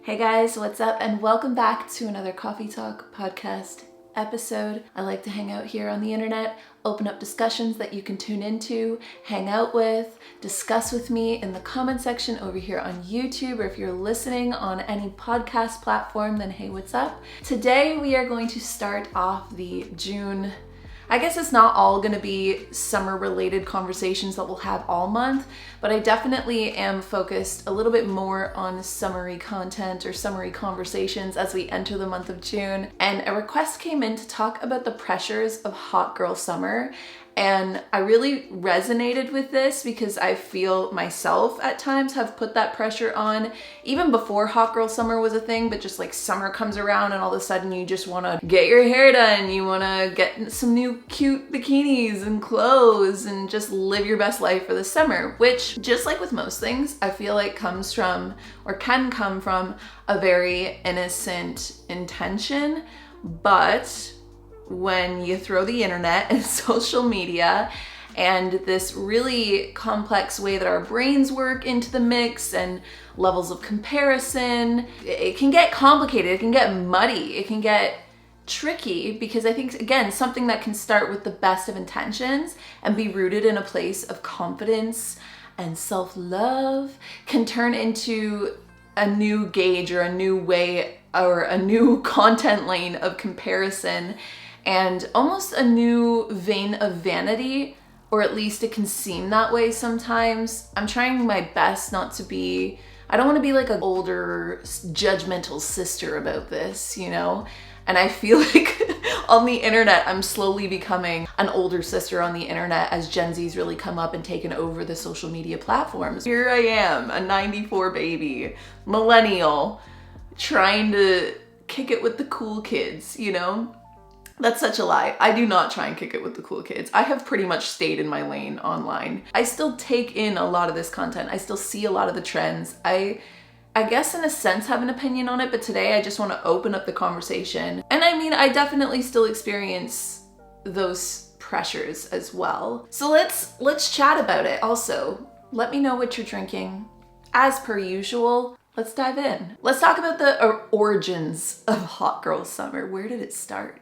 Hey guys, what's up? And welcome back to another Coffee Talk podcast episode. I like to hang out here on the internet, open up discussions that you can tune into, hang out with, discuss with me in the comment section over here on YouTube, or if you're listening on any podcast platform, then hey, what's up? Today we are going to start off the June. I guess it's not all gonna be summer related conversations that we'll have all month, but I definitely am focused a little bit more on summery content or summery conversations as we enter the month of June. And a request came in to talk about the pressures of hot girl summer. And I really resonated with this because I feel myself at times have put that pressure on even before hot girl summer was a thing, but just like summer comes around and all of a sudden you just want to get your hair done, you want to get some new cute bikinis and clothes and just live your best life for the summer, which just like with most things, I feel like comes from or can come from a very innocent intention, but when you throw the internet and social media and this really complex way that our brains work into the mix and levels of comparison, it can get complicated, it can get muddy, it can get tricky, because I think, again, something that can start with the best of intentions and be rooted in a place of confidence and self-love can turn into a new gauge or a new way or a new content lane of comparison and almost a new vein of vanity, or at least it can seem that way sometimes. I'm trying my best not to be, I don't want to be like an older judgmental sister about this, you know? And I feel like on the internet, I'm slowly becoming an older sister on the internet as Gen Z's really come up and taken over the social media platforms. Here I am, a 94 baby, millennial, trying to kick it with the cool kids, you know? That's such a lie. I do not try and kick it with the cool kids. I have pretty much stayed in my lane online. I still take in a lot of this content. I still see a lot of the trends. I guess in a sense have an opinion on it, but today I just want to open up the conversation. And I mean, I definitely still experience those pressures as well. So let's chat about it. Also, let me know what you're drinking. As per usual, let's dive in. Let's talk about the origins of hot girl summer. Where did it start?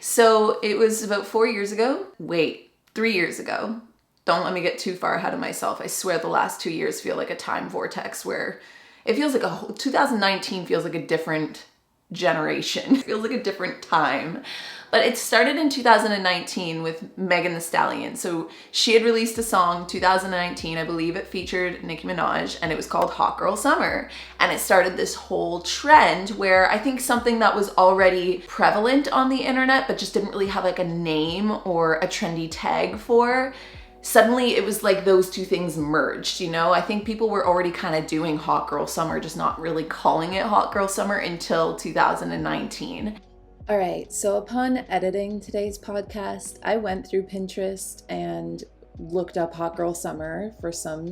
So it was about 4 years ago. Wait, 3 years ago. Don't let me get too far ahead of myself. I swear the last 2 years feel like a time vortex where it feels like 2019 feels like a different generation. It feels like a different time. But it started in 2019 with Megan Thee Stallion. So she had released a song 2019, I believe it featured Nicki Minaj, and it was called Hot Girl Summer. And it started this whole trend where I think something that was already prevalent on the internet, but just didn't really have like a name or a trendy tag for, suddenly it was like those two things merged, you know? I think people were already kind of doing hot girl summer, just not really calling it hot girl summer until 2019. All right, so upon editing today's podcast, I went through Pinterest and looked up hot girl summer for some,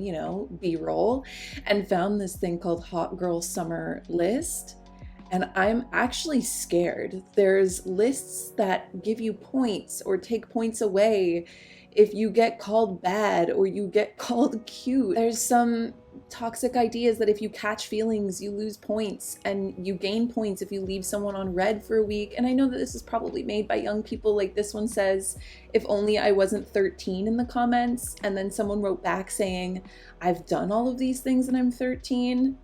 B-roll, and found this thing called hot girl summer list. And I'm actually scared. There's lists that give you points or take points away if you get called bad or you get called cute. There's some toxic ideas that if you catch feelings, you lose points, and you gain points if you leave someone on red for a week. And I know that this is probably made by young people. Like this one says, if only I wasn't 13 in the comments. And then someone wrote back saying, I've done all of these things and I'm 13.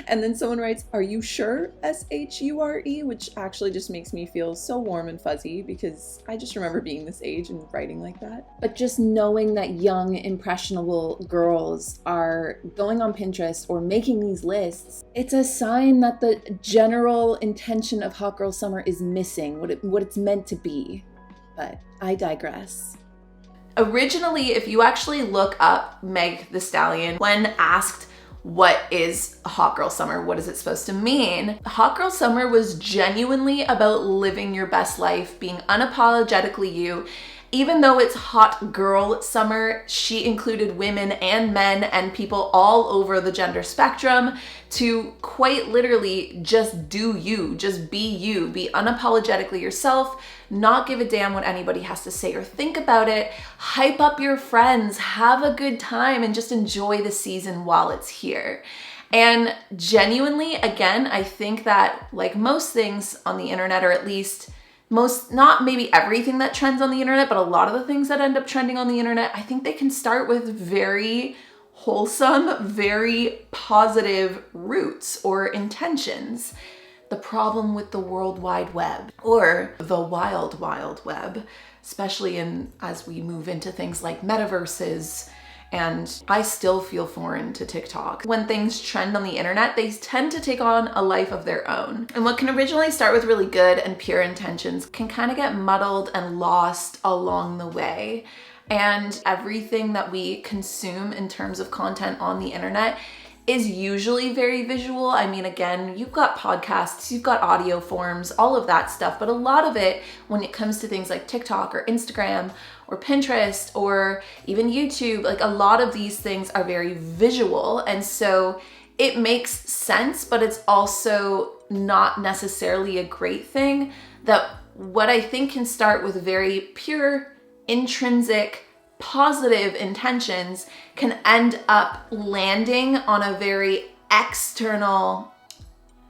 And then someone writes, are you sure? SHURE, which actually just makes me feel so warm and fuzzy because I just remember being this age and writing like that. But just knowing that young, impressionable girls are going on Pinterest or making these lists, it's a sign that the general intention of hot girl summer is missing what it's meant to be. But I digress. Originally, if you actually look up Meg Thee Stallion, when asked what is hot girl summer, what is it supposed to mean, hot girl summer was genuinely about living your best life, being unapologetically you. Even though it's hot girl summer, she included women and men and people all over the gender spectrum to quite literally just do you, just be unapologetically yourself, not give a damn what anybody has to say or think about it, hype up your friends, have a good time, and just enjoy the season while it's here. And genuinely, again, I think that like most things on the internet, or at least not maybe everything that trends on the internet, but a lot of the things that end up trending on the internet, I think they can start with very wholesome, very positive roots or intentions. The problem with the World Wide Web, or the Wild Wild Web, especially as we move into things like metaverses, and I still feel foreign to TikTok. When things trend on the internet, they tend to take on a life of their own. And what can originally start with really good and pure intentions can kind of get muddled and lost along the way. And everything that we consume in terms of content on the internet is usually very visual. I mean, again, you've got podcasts, you've got audio forms, all of that stuff, but a lot of it, when it comes to things like TikTok or Instagram or Pinterest or even YouTube, like a lot of these things are very visual. And so it makes sense, but it's also not necessarily a great thing. That what I think can start with very pure, intrinsic, positive intentions can end up landing on a very external,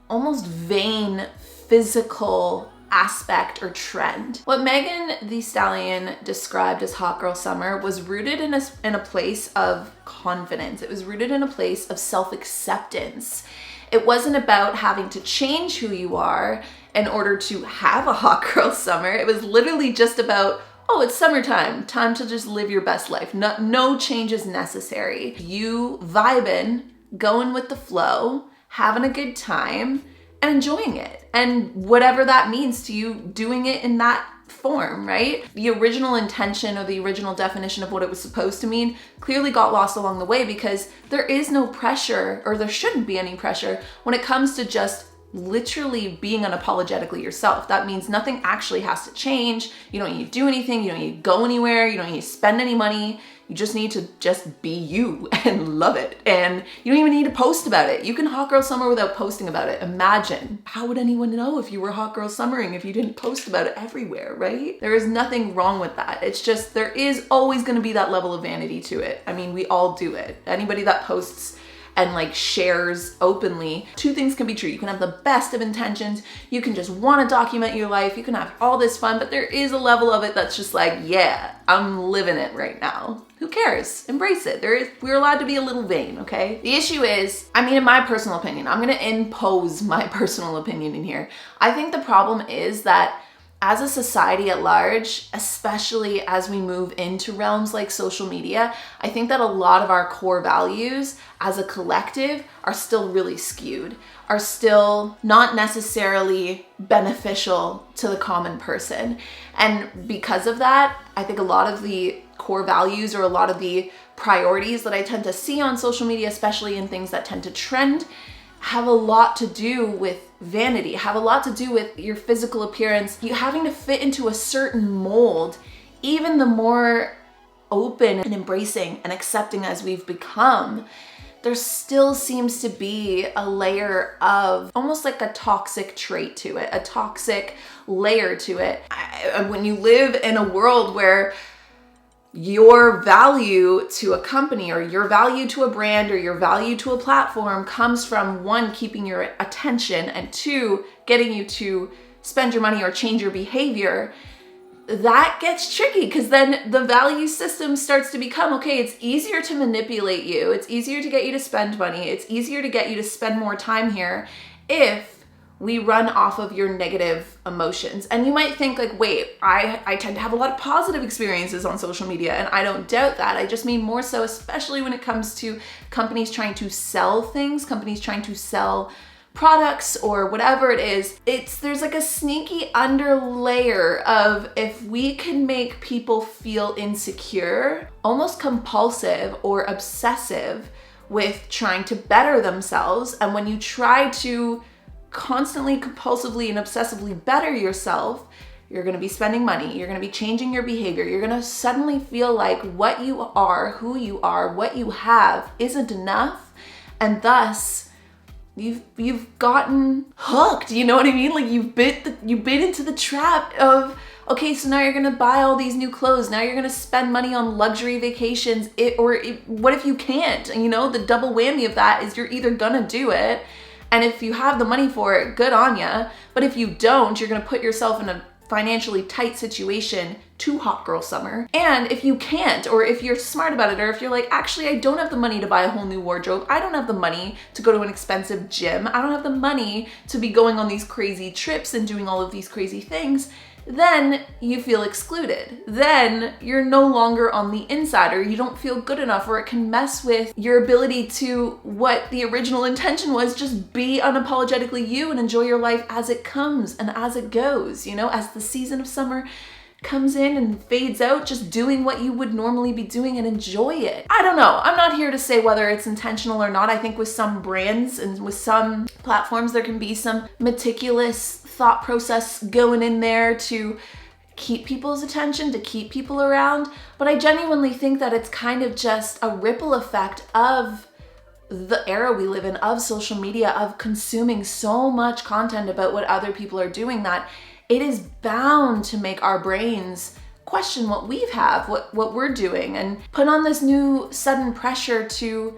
almost vain, physical aspect or trend. What Megan Thee Stallion described as Hot Girl Summer was rooted in a place of confidence. It was rooted in a place of self-acceptance. It wasn't about having to change who you are in order to have a hot girl summer. It was literally just about, oh, it's summertime, time to just live your best life. No changes necessary. You vibing, going with the flow, having a good time, and enjoying it. And whatever that means to you, doing it in that form, right? The original intention or the original definition of what it was supposed to mean clearly got lost along the way, because there is no pressure, or there shouldn't be any pressure, when it comes to just literally being unapologetically yourself. That means nothing actually has to change. You don't need to do anything. You don't need to go anywhere. You don't need to spend any money. You just need to just be you and love it. And you don't even need to post about it. You can hot girl summer without posting about it. Imagine, how would anyone know if you were hot girl summering if you didn't post about it everywhere, right? There is nothing wrong with that. It's just, there is always going to be that level of vanity to it. I mean, we all do it. Anybody that posts and like shares openly, two things can be true. You can have the best of intentions. You can just want to document your life. You can have all this fun, but there is a level of it that's just like, yeah, I'm living it right now. Who cares? Embrace it. We're allowed to be a little vain, okay? The issue is, I mean, in my personal opinion, I'm gonna impose my personal opinion in here. I think the problem is that as a society at large, especially as we move into realms like social media, I think that a lot of our core values as a collective are still really skewed, are still not necessarily beneficial to the common person. And because of that, I think a lot of the core values, or a lot of the priorities that I tend to see on social media, especially in things that tend to trend, have a lot to do with vanity, have a lot to do with your physical appearance, you having to fit into a certain mold. Even the more open and embracing and accepting as we've become, there still seems to be a layer of almost like a toxic trait to it, a toxic layer to it. When you live in a world where your value to a company, or your value to a brand, or your value to a platform comes from, one, keeping your attention, and two, getting you to spend your money or change your behavior, that gets tricky, because then the value system starts to become, okay, it's easier to manipulate you, it's easier to get you to spend money, it's easier to get you to spend more time here if we run off of your negative emotions. And you might think like, wait, I tend to have a lot of positive experiences on social media, and I don't doubt that. I just mean more so, especially when it comes to companies trying to sell things, companies trying to sell products or whatever it is. There's like a sneaky underlayer of, if we can make people feel insecure, almost compulsive or obsessive with trying to better themselves, and when you try to constantly, compulsively, and obsessively better yourself, you're going to be spending money, you're going to be changing your behavior, you're going to suddenly feel like what you are, who you are, what you have isn't enough, and thus You've gotten hooked, you know what I mean? Like you bit into the trap of, okay, so now you're gonna buy all these new clothes. Now you're gonna spend money on luxury vacations. What if you can't? You know, the double whammy of that is you're either gonna do it, and if you have the money for it, good on ya. But if you don't, you're gonna put yourself in a financially tight situation to hot girl summer. And if you can't, or if you're smart about it, or if you're like, actually, I don't have the money to buy a whole new wardrobe, I don't have the money to go to an expensive gym, I don't have the money to be going on these crazy trips and doing all of these crazy things, then you feel excluded. Then you're no longer on the inside, or you don't feel good enough, or it can mess with your ability to what the original intention was, just be unapologetically you and enjoy your life as it comes and as it goes, you know, as the season of summer comes in and fades out, just doing what you would normally be doing and enjoy it. I don't know. I'm not here to say whether it's intentional or not. I think with some brands and with some platforms, there can be some meticulous thought process going in there to keep people's attention, to keep people around. But I genuinely think that it's kind of just a ripple effect of the era we live in, of social media, of consuming so much content about what other people are doing, that it is bound to make our brains question what we have, what we're doing, and put on this new sudden pressure to,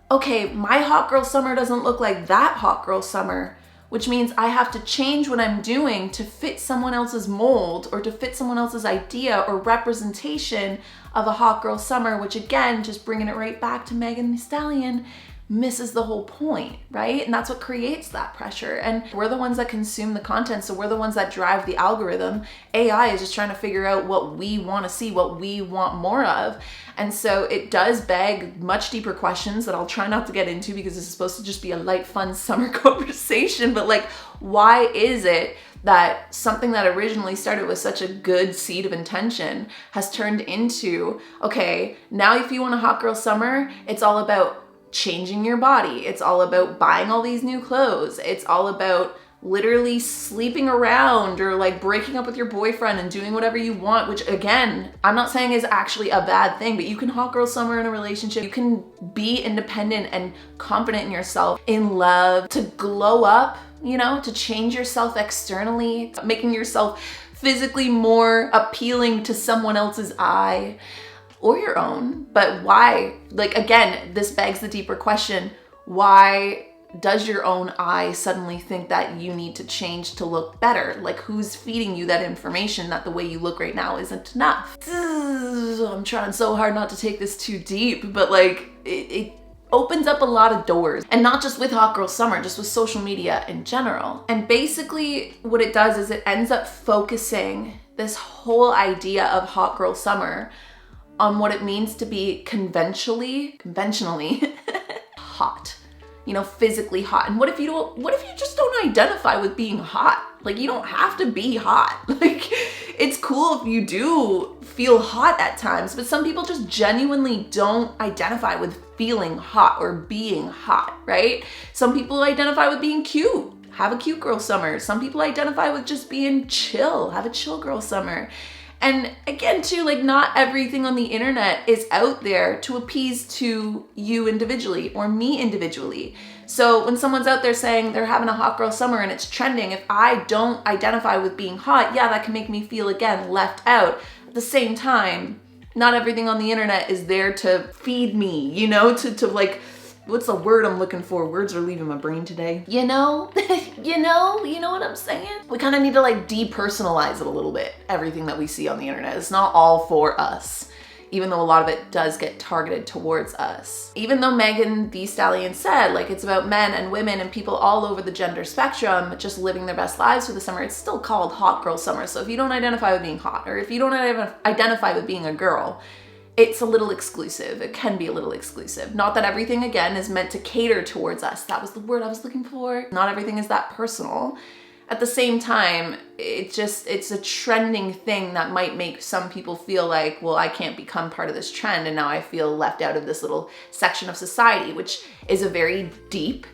okay, my hot girl summer doesn't look like that hot girl summer, which means I have to change what I'm doing to fit someone else's mold or to fit someone else's idea or representation of a hot girl summer, which again, just bringing it right back to Megan Thee Stallion, misses the whole point, right? And that's what creates that pressure. And we're the ones that consume the content, so we're the ones that drive the algorithm. AI is just trying to figure out what we want to see, what we want more of. And so it does beg much deeper questions that I'll try not to get into because this is supposed to just be a light, fun summer conversation. But like, why is it that something that originally started with such a good seed of intention has turned into, okay, now if you want a hot girl summer, it's all about changing your body. It's all about buying all these new clothes. It's all about literally sleeping around or like breaking up with your boyfriend and doing whatever you want, which again, I'm not saying is actually a bad thing, but you can hot girl summer in a relationship. You can be independent and confident in yourself, in love, to glow up, you know, to change yourself externally, making yourself physically more appealing to someone else's eye or your own. But why? Like, again, this begs the deeper question, why does your own eye suddenly think that you need to change to look better? Like, who's feeding you that information that the way you look right now isn't enough? I'm trying so hard not to take this too deep, but like, it opens up a lot of doors, and not just with hot girl summer, just with social media in general. And basically what it does is it ends up focusing this whole idea of hot girl summer on what it means to be conventionally hot, you know, physically hot. And what if you just don't identify with being hot? Like, you don't have to be hot. Like, it's cool if you do feel hot at times, but some people just genuinely don't identify with feeling hot or being hot, right? Some people identify with being cute, have a cute girl summer. Some people identify with just being chill, have a chill girl summer. And again, too, like, not everything on the internet is out there to appease to you individually or me individually. So when someone's out there saying they're having a hot girl summer and it's trending, if I don't identify with being hot, yeah, that can make me feel, again, left out. At the same time, not everything on the internet is there to feed me, you know, to like, what's the word I'm looking for? Words are leaving my brain today. You know? you know what I'm saying? We kind of need to like depersonalize it a little bit, everything that we see on the internet. It's not all for us, even though a lot of it does get targeted towards us. Even though Megan Thee Stallion said, like, it's about men and women and people all over the gender spectrum just living their best lives for the summer, it's still called hot girl summer. So if you don't identify with being hot, or if you don't identify with being a girl, it's a little exclusive. It can be a little exclusive. Not that everything, again, is meant to cater towards us. That was the word I was looking for. Not everything is that personal. At the same time, it's a trending thing that might make some people feel like, well, I can't become part of this trend, and now I feel left out of this little section of society, which is a very deep,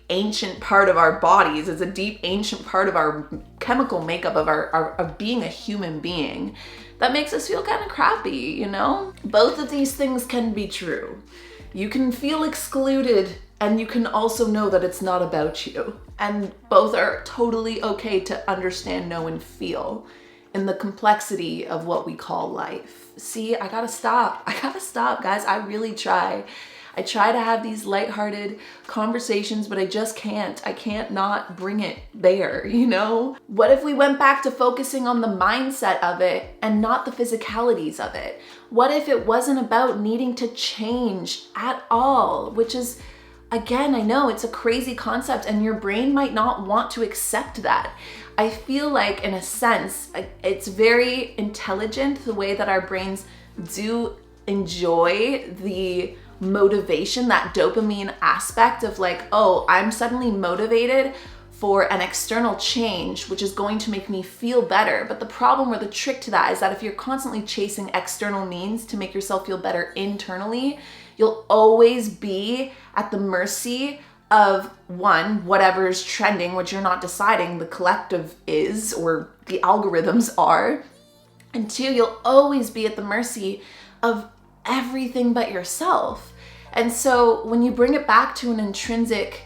ancient part of our bodies. It's a deep, ancient part of our chemical makeup of being a human being that makes us feel kind of crappy, you know? Both of these things can be true. You can feel excluded And you can also know that it's not about you. And both are totally okay to understand, know, and feel in the complexity of what we call life. See, I gotta stop, guys. I really try. I try to have these lighthearted conversations, but I just can't. I can't not bring it there, you know? What if we went back to focusing on the mindset of it and not the physicalities of it? What if it wasn't about needing to change at all, which is, again, I know it's a crazy concept and your brain might not want to accept that. I feel like, in a sense, it's very intelligent the way that our brains do enjoy the motivation, that dopamine aspect of like, oh, I'm suddenly motivated for an external change, which is going to make me feel better. But the problem or the trick to that is that if you're constantly chasing external means to make yourself feel better internally, you'll always be at the mercy of, one, whatever's trending, which you're not deciding, the collective is, or the algorithms are. And two, you'll always be at the mercy of everything but yourself. And so when you bring it back to an intrinsic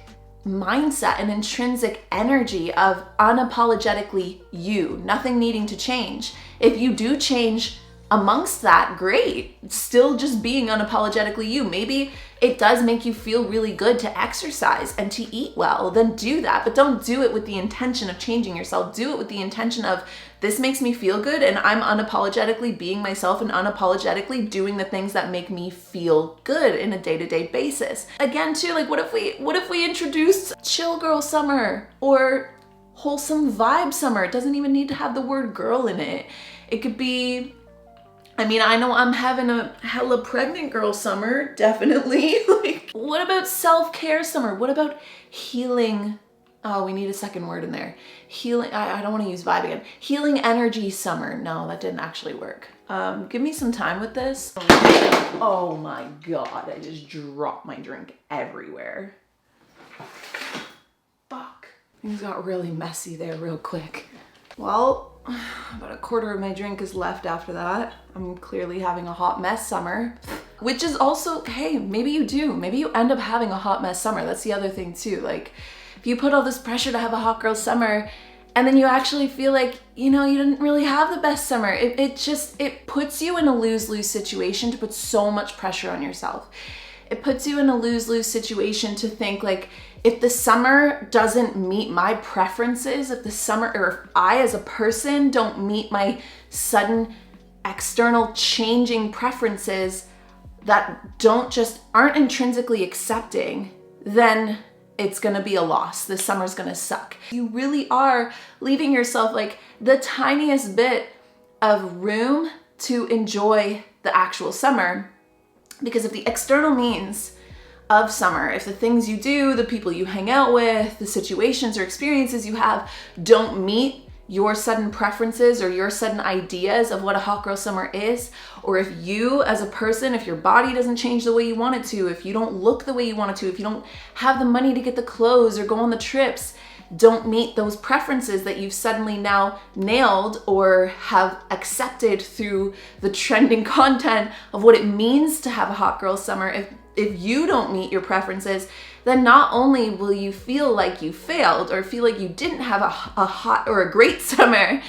mindset, an intrinsic energy of unapologetically you, nothing needing to change. If you do change amongst that, great. Still just being unapologetically you. Maybe it does make you feel really good to exercise and to eat well, then do that. But don't do it with the intention of changing yourself. Do it with the intention of, this makes me feel good and I'm unapologetically being myself and unapologetically doing the things that make me feel good in a day-to-day basis. Again, too, like what if we introduced chill girl summer or wholesome vibe summer? It doesn't even need to have the word girl in it. It could be, I mean, I know I'm having a hella pregnant girl summer, definitely. Like, what about self-care summer? What about healing? Oh, we need a second word in there. Healing, I don't want to use vibe again. Healing energy summer. No, that didn't actually work. Give me some time with this. Oh my God, I just dropped my drink everywhere. Fuck. Things got really messy there real quick. Well, about a quarter of my drink is left after that. I'm clearly having a hot mess summer, which is also, hey, maybe you do. Maybe you end up having a hot mess summer. That's the other thing too. Like, if you put all this pressure to have a hot girl summer and then you actually feel like, you know, you didn't really have the best summer, it puts you in a lose-lose situation to put so much pressure on yourself. It puts you in a lose-lose situation to think like, if the summer doesn't meet my preferences, if the summer, or if I as a person don't meet my sudden external changing preferences that aren't intrinsically accepting, then it's gonna be a loss. This summer's gonna suck. You really are leaving yourself like the tiniest bit of room to enjoy the actual summer, because if the external means of summer, if the things you do, the people you hang out with, the situations or experiences you have don't meet your sudden preferences or your sudden ideas of what a hot girl summer is, or if you as a person, if your body doesn't change the way you want it to, if you don't look the way you want it to, if you don't have the money to get the clothes or go on the trips, don't meet those preferences that you've suddenly now nailed or have accepted through the trending content of what it means to have a hot girl summer, if you don't meet your preferences, then not only will you feel like you failed or feel like you didn't have a hot or a great summer,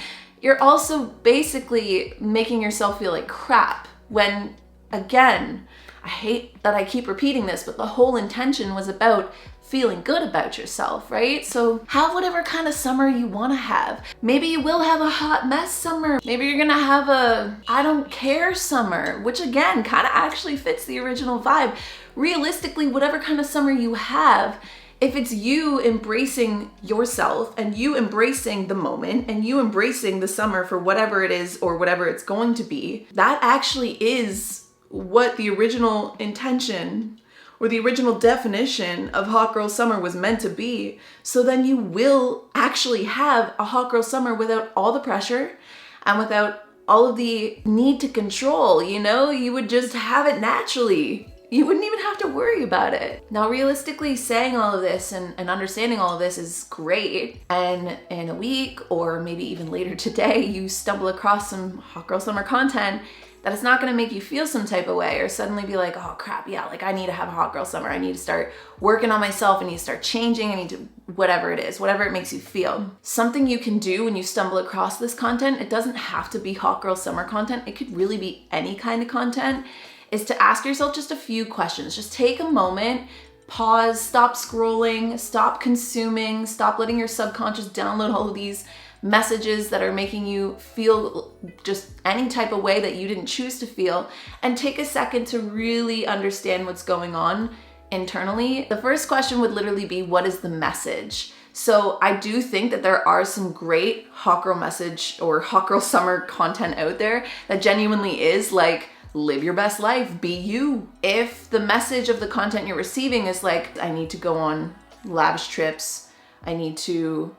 you're also basically making yourself feel like crap. When, again, I hate that I keep repeating this, but the whole intention was about feeling good about yourself, right? So have whatever kind of summer you want to have. Maybe you will have a hot mess summer. Maybe you're gonna have a I don't care summer, which again kind of actually fits the original vibe. Realistically, whatever kind of summer you have, if it's you embracing yourself and you embracing the moment and you embracing the summer for whatever it is or whatever it's going to be, that actually is what the original intention or the original definition of hot girl summer was meant to be. So then you will actually have a hot girl summer without all the pressure and without all of the need to control, you know? You would just have it naturally. You wouldn't even have to worry about it. Now, realistically, saying all of this and understanding all of this is great. And in a week or maybe even later today, you stumble across some hot girl summer content that it's not gonna make you feel some type of way or suddenly be like, oh crap, yeah, like I need to have a hot girl summer. I need to start working on myself. I need to start changing. I need to, whatever it is, whatever it makes you feel. Something you can do when you stumble across this content, it doesn't have to be hot girl summer content. It could really be any kind of content, is to ask yourself just a few questions. Just take a moment, pause, stop scrolling, stop consuming, stop letting your subconscious download all of these messages that are making you feel just any type of way that you didn't choose to feel, and take a second to really understand what's going on internally. The first question would literally be, what is the message? So I do think that there are some great hot girl message or hot girl summer content out there that genuinely is like, live your best life, be you. If the message of the content you're receiving is like, I need to go on lavish trips, I need to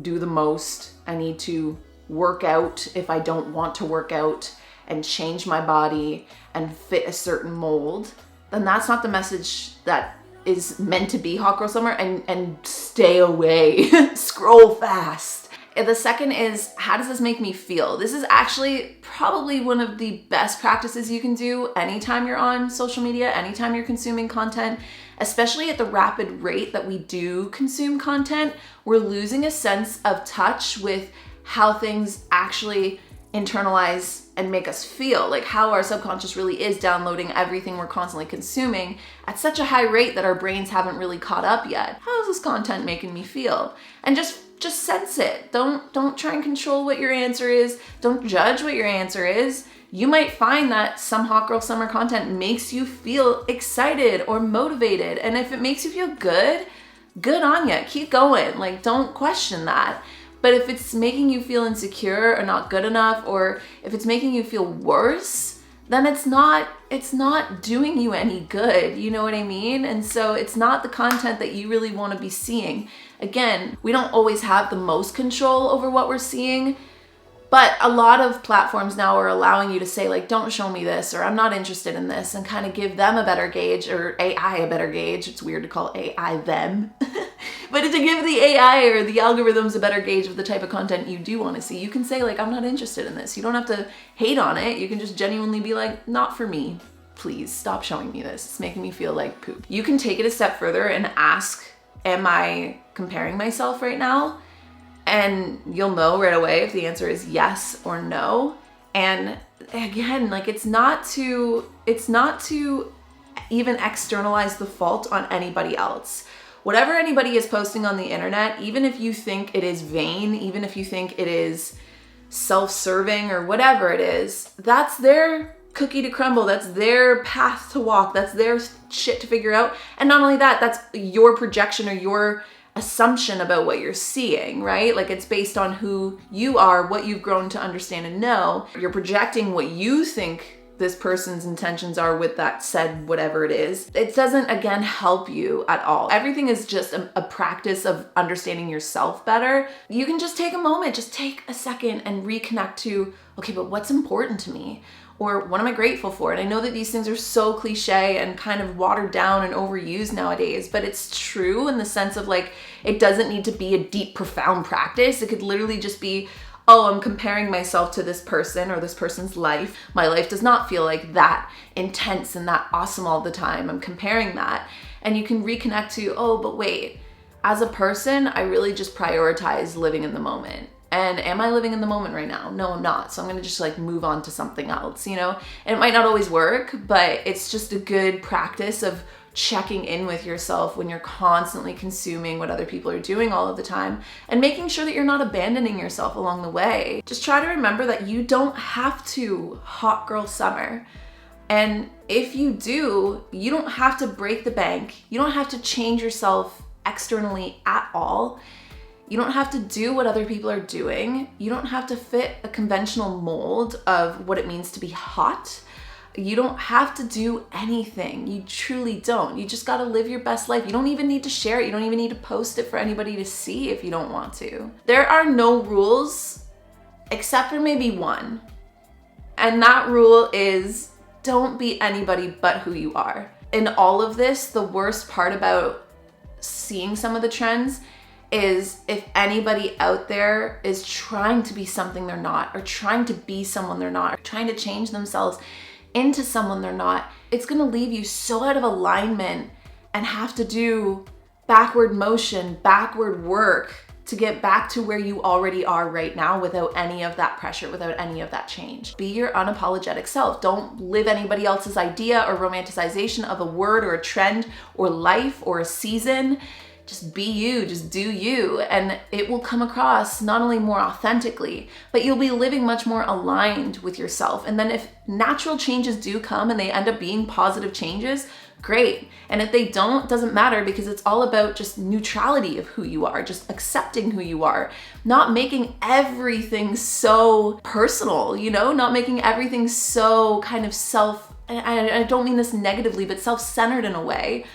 do the most, I need to work out if I don't want to work out, and change my body and fit a certain mold, then that's not the message that is meant to be hot girl summer, and stay away. Scroll fast. And the second is, how does this make me feel? This is actually probably one of the best practices you can do anytime you're on social media, anytime you're consuming content, especially at the rapid rate that we do consume content. We're losing a sense of touch with how things actually internalize and make us feel, like how our subconscious really is downloading everything we're constantly consuming at such a high rate that our brains haven't really caught up yet. How is this content making me feel? And just sense it. Don't try and control what your answer is. Don't judge what your answer is. You might find that some hot girl summer content makes you feel excited or motivated. And if it makes you feel good, good on you. Keep going. Like, don't question that. But if it's making you feel insecure or not good enough, or if it's making you feel worse, then it's not doing you any good. You know what I mean? And so it's not the content that you really want to be seeing. Again, we don't always have the most control over what we're seeing, but a lot of platforms now are allowing you to say, like, don't show me this, or I'm not interested in this, and kind of give them a better gauge, or AI a better gauge. It's weird to call AI them. But to give the AI or the algorithms a better gauge of the type of content you do want to see, you can say, like, I'm not interested in this. You don't have to hate on it. You can just genuinely be like, not for me. Please stop showing me this. It's making me feel like poop. You can take it a step further and ask, am I comparing myself right now? And you'll know right away if the answer is yes or no. And again, like, it's not to even externalize the fault on anybody else. Whatever anybody is posting on the internet, even if you think it is vain, even if you think it is self-serving or whatever it is, that's their cookie to crumble. That's their path to walk. That's their shit to figure out. And not only that, that's your projection or your assumption about what you're seeing, right? Like, it's based on who you are, what you've grown to understand and know. You're projecting what you think this person's intentions are with that said whatever it is. It doesn't, again, help you at all. Everything is just a practice of understanding yourself better. You can just take a moment, just take a second and reconnect to, okay, but what's important to me? Or what am I grateful for? And I know that these things are so cliche and kind of watered down and overused nowadays, but it's true in the sense of, like, it doesn't need to be a deep, profound practice. It could literally just be, oh, I'm comparing myself to this person or this person's life. My life does not feel like that intense and that awesome all the time. I'm comparing that. And you can reconnect to, oh, but wait, as a person, I really just prioritize living in the moment. And am I living in the moment right now? No, I'm not. So I'm gonna just, like, move on to something else, you know? And it might not always work, but it's just a good practice of checking in with yourself when you're constantly consuming what other people are doing all of the time, and making sure that you're not abandoning yourself along the way. Just try to remember that you don't have to hot girl summer. And if you do, you don't have to break the bank. You don't have to change yourself externally at all. You don't have to do what other people are doing. You don't have to fit a conventional mold of what it means to be hot. You don't have to do anything. You truly don't. You just gotta live your best life. You don't even need to share it. You don't even need to post it for anybody to see if you don't want to. There are no rules except for maybe one. And that rule is, don't be anybody but who you are. In all of this, the worst part about seeing some of the trends is if anybody out there is trying to be something they're not, or trying to be someone they're not, or trying to change themselves into someone they're not, it's gonna leave you so out of alignment and have to do backward motion, backward work to get back to where you already are right now without any of that pressure, without any of that change. Be your unapologetic self. Don't live anybody else's idea or romanticization of a word or a trend or life or a season. Just be you, just do you, and it will come across not only more authentically, but you'll be living much more aligned with yourself. And then if natural changes do come and they end up being positive changes, great. And if they don't, doesn't matter, because it's all about just neutrality of who you are, just accepting who you are, not making everything so personal, not making everything so kind of I don't mean this negatively, but self-centered in a way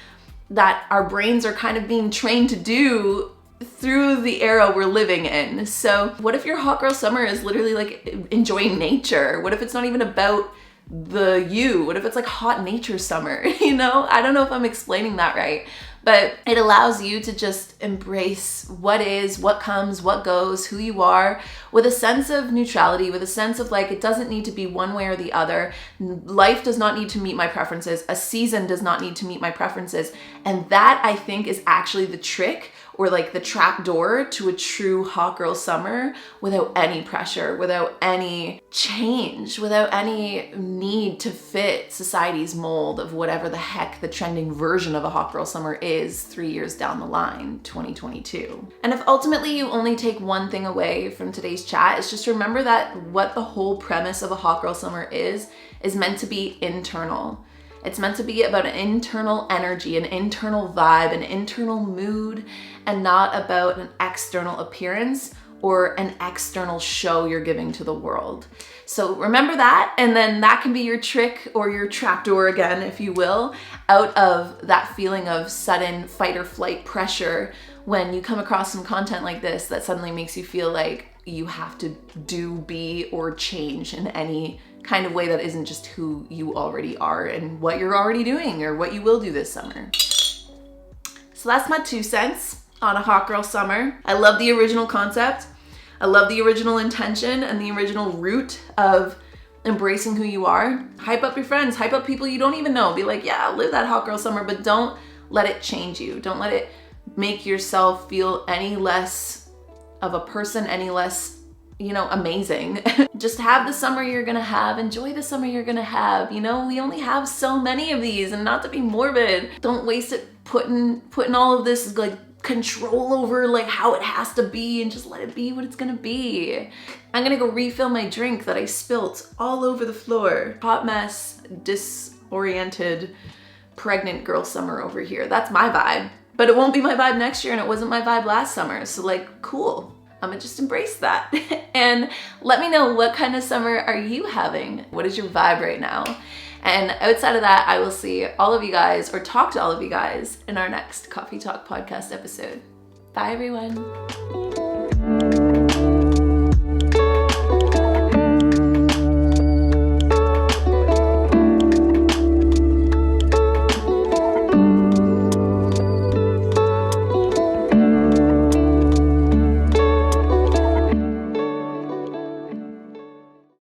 that our brains are kind of being trained to do through the era we're living in. So what if your hot girl summer is literally like enjoying nature? What if it's not even about what if it's like hot nature summer? I don't know if I'm explaining that right, but it allows you to just embrace what is, what comes, what goes, who you are, with a sense of neutrality, with a sense of like, it doesn't need to be one way or the other. Life does not need to meet my preferences. A season does not need to meet my preferences. And that, I think, is actually the trick, or like the trap door to a true hot girl summer, without any pressure, without any change, without any need to fit society's mold of whatever the heck the trending version of a hot girl summer is 3 years down the line, 2022. And if ultimately you only take one thing away from today's chat, it's just remember that what the whole premise of a hot girl summer is meant to be internal. It's meant to be about an internal energy, an internal vibe, an internal mood, and not about an external appearance or an external show you're giving to the world. So remember that, and then that can be your trick or your trapdoor again, if you will, out of that feeling of sudden fight or flight pressure when you come across some content like this that suddenly makes you feel like you have to do, be, or change in any kind of way that isn't just who you already are and what you're already doing or what you will do this summer. So that's my 2 cents on a hot girl summer. I love the original concept. I love the original intention and the original root of embracing who you are. Hype up your friends, hype up people you don't even know. Be like, yeah, live that hot girl summer, but don't let it change you. Don't let it make yourself feel any less of a person, any less amazing. Just have the summer you're gonna have, enjoy the summer you're gonna have. We only have so many of these, and not to be morbid, don't waste it putting all of this like control over like how it has to be, and just let it be what it's gonna be. I'm gonna go refill my drink that I spilt all over the floor. Hot mess, disoriented, pregnant girl summer over here. That's my vibe, but it won't be my vibe next year, and it wasn't my vibe last summer. So like, cool. I'm gonna just embrace that. And let me know, what kind of summer are you having? What is your vibe right now? And outside of that, I will see all of you guys, or talk to all of you guys, in our next Coffee Talk podcast episode. Bye everyone.